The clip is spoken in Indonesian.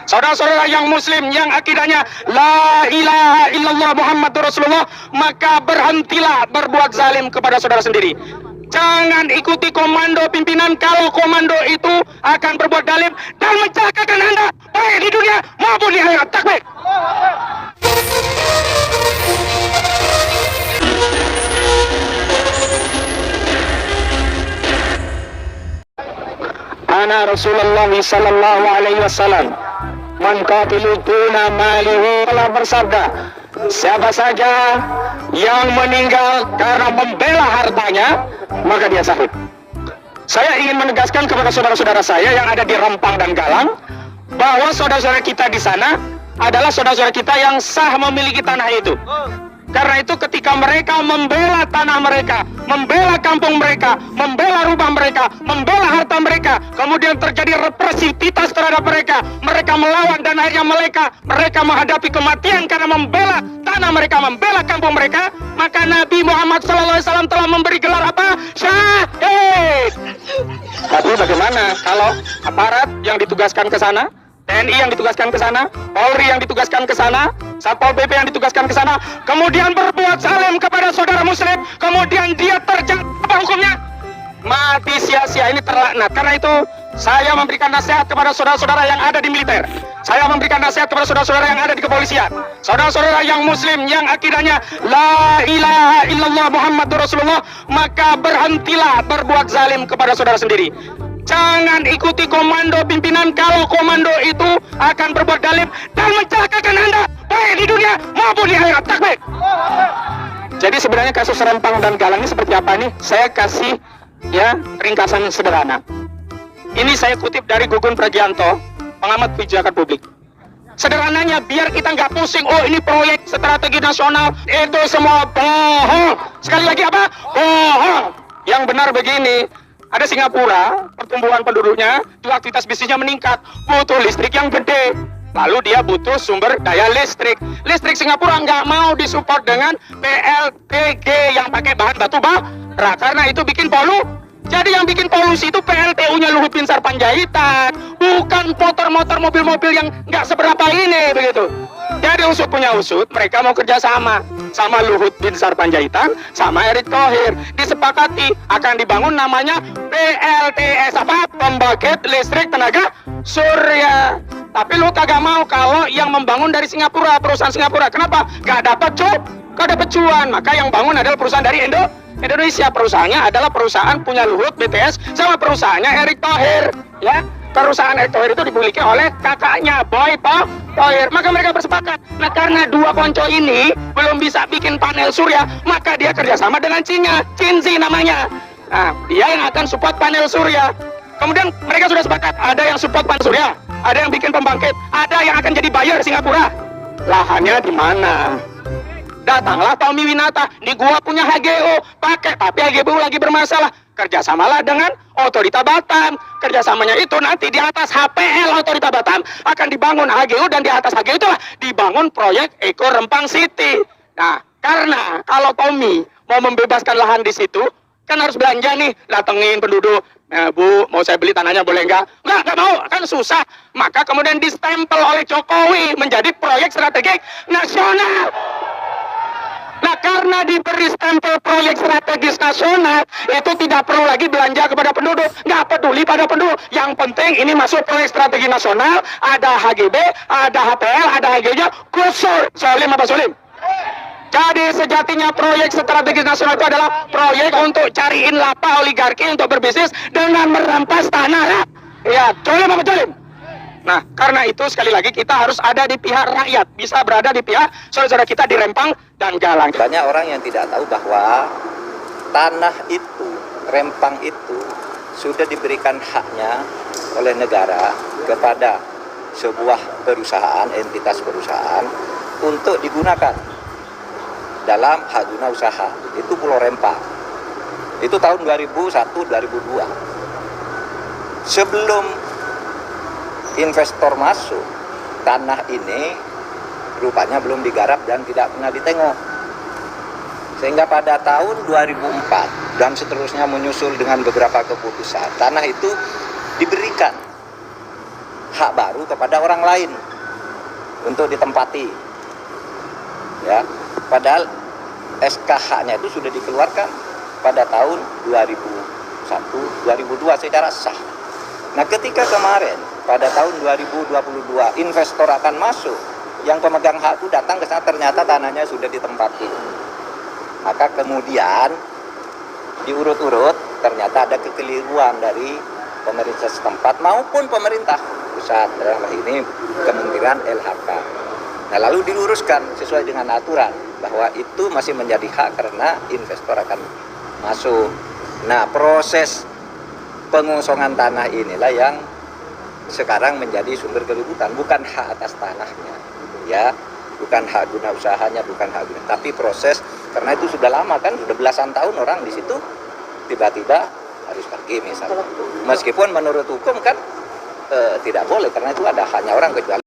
Saudara-saudara yang muslim yang akidahnya la ilaha illallah Muhammadur Rasulullah, maka berhentilah berbuat zalim kepada saudara sendiri. Jangan ikuti komando pimpinan kalau komando itu akan berbuat zalim dan mencelakakan Anda baik di dunia maupun di akhirat. Takbir. Ana Rasulullah sallallahu alaihi wasallam man qatilu tuna malihi, telah bersabda, siapa saja yang meninggal karena membela hartanya maka dia syahid. Saya ingin menegaskan kepada saudara-saudara saya yang ada di Rempang dan Galang bahwa saudara-saudara kita di sana adalah saudara-saudara kita yang sah memiliki tanah itu. Karena itu ketika mereka membela tanah mereka, membela kampung mereka, membela rumah mereka, membela harta mereka, kemudian terjadi represivitas terhadap mereka, mereka melawan dan akhirnya mereka menghadapi kematian karena membela tanah mereka, membela kampung mereka, maka Nabi Muhammad SAW telah memberi gelar apa? Syahid. Tapi bagaimana kalau aparat yang ditugaskan ke sana, TNI yang ditugaskan ke sana, Polri yang ditugaskan ke sana, Satpol PP yang ditugaskan ke sana, kemudian berbuat zalim kepada saudara muslim, kemudian dia terjatuh, apa hukumnya? Mati sia-sia, ini terlaknat. Karena itu saya memberikan nasihat kepada saudara-saudara yang ada di militer, saya memberikan nasihat kepada saudara-saudara yang ada di kepolisian, saudara-saudara yang muslim yang akidahnya la ilaha illallah Muhammadur Rasulullah, maka berhentilah berbuat zalim kepada saudara sendiri. Jangan ikuti komando pimpinan kalau komando itu akan berbuat zalim dan mencelakakan Anda baik di dunia maupun di akhirat. Takbir. Jadi sebenarnya kasus Rempang dan Galang ini seperti apa nih? Saya kasih ya ringkasan sederhana. Ini saya kutip dari Gugun Pragianto, pengamat kebijakan publik. Sederhananya biar kita nggak pusing, oh ini proyek strategi nasional, itu semua bohong. Sekali lagi apa? Bohong. Yang benar begini. Ada Singapura, pertumbuhan penduduknya, juga aktivitas bisnisnya meningkat, butuh listrik yang gede. Lalu dia butuh sumber daya listrik. Listrik Singapura nggak mau disupport dengan PLTG yang pakai bahan batu bara, karena itu bikin Jadi yang bikin polusi itu PLTU-nya Luhut Binsar Panjaitan, bukan motor-motor mobil-mobil yang nggak seberapa ini begitu. Jadi usut punya usut, mereka mau kerjasama sama Luhut Binsar Panjaitan, sama Erick Thohir. Disepakati akan dibangun namanya PLTS, apa? Pembangkit Listrik Tenaga Surya. Tapi lu kagak mau kalau yang membangun dari Singapura, perusahaan Singapura. Kenapa? Gak dapat cuan. Maka yang bangun adalah perusahaan dari Indonesia. Perusahaannya adalah perusahaan punya Luhut, BTS, sama perusahaannya Erick Thohir. Ya, perusahaan Erick Thohir itu dimiliki oleh kakaknya Boy Thohir. Maka mereka bersepakat. Nah, karena dua ponco ini belum bisa bikin panel surya, maka dia kerjasama dengan Cina, Cinzi namanya. Nah, dia yang akan support panel surya. Kemudian mereka sudah sepakat, ada yang support panel surya, ada yang bikin pembangkit, ada yang akan jadi buyer Singapura. Lahannya di mana? Datanglah Tommy Winata, di gua punya HGO, pakai, tapi HGO lagi bermasalah. Kerjasamalah dengan Otorita Batam. Kerjasamanya itu nanti di atas HPL Otorita Batam akan dibangun HGO, dan di atas HGO itulah dibangun proyek Eko Rempang City. Nah, karena kalau Tommy mau membebaskan lahan di situ, kan harus belanja nih, datengin penduduk. Bu, mau saya beli tanahnya boleh nggak? Nggak mau, kan susah. Maka kemudian distempel oleh Jokowi menjadi proyek strategik nasional. Nah, karena diberi stempel proyek strategis nasional, itu tidak perlu lagi belanja kepada penduduk, nggak peduli pada penduduk. Yang penting ini masuk proyek strategi nasional, ada HGB, ada HPL, ada HG-nya, kusur. Solim apa Solim? Jadi sejatinya proyek strategis nasional itu adalah proyek untuk cariin lapa oligarki untuk berbisnis dengan merampas tanah. Ya, Solim apa Solim? Nah, karena itu sekali lagi kita harus ada di pihak rakyat, bisa berada di pihak saudara-saudara kita di Rempang dan Galang. Banyak orang yang tidak tahu bahwa tanah itu, Rempang itu sudah diberikan haknya oleh negara kepada sebuah perusahaan, entitas perusahaan untuk digunakan dalam hak guna usaha. Itu Pulau Rempang. Itu tahun 2001-2002. Sebelum investor masuk, tanah ini rupanya belum digarap dan tidak pernah ditengok. Sehingga pada tahun 2004 dan seterusnya menyusul dengan beberapa keputusan, tanah itu diberikan hak baru kepada orang lain untuk ditempati. Ya, padahal SK haknya itu sudah dikeluarkan pada tahun 2001-2002 secara sah. Nah, ketika kemarin pada tahun 2022 investor akan masuk, yang pemegang hak itu datang ke sana, ternyata tanahnya sudah ditempati. Maka kemudian diurut-urut ternyata ada kekeliruan dari pemerintah setempat maupun pemerintah pusat, dalam hal ini Kementerian LHK. Nah, lalu diluruskan sesuai dengan aturan bahwa itu masih menjadi hak karena investor akan masuk. Nah, proses pengosongan tanah inilah yang sekarang menjadi sumber keributan, bukan hak atas tanahnya, ya, bukan hak guna usahanya, bukan hak guna, tapi proses, karena itu sudah lama kan, sudah belasan tahun orang di situ, tiba-tiba harus pergi misalnya. Meskipun menurut hukum kan tidak boleh, karena itu ada haknya orang kecuali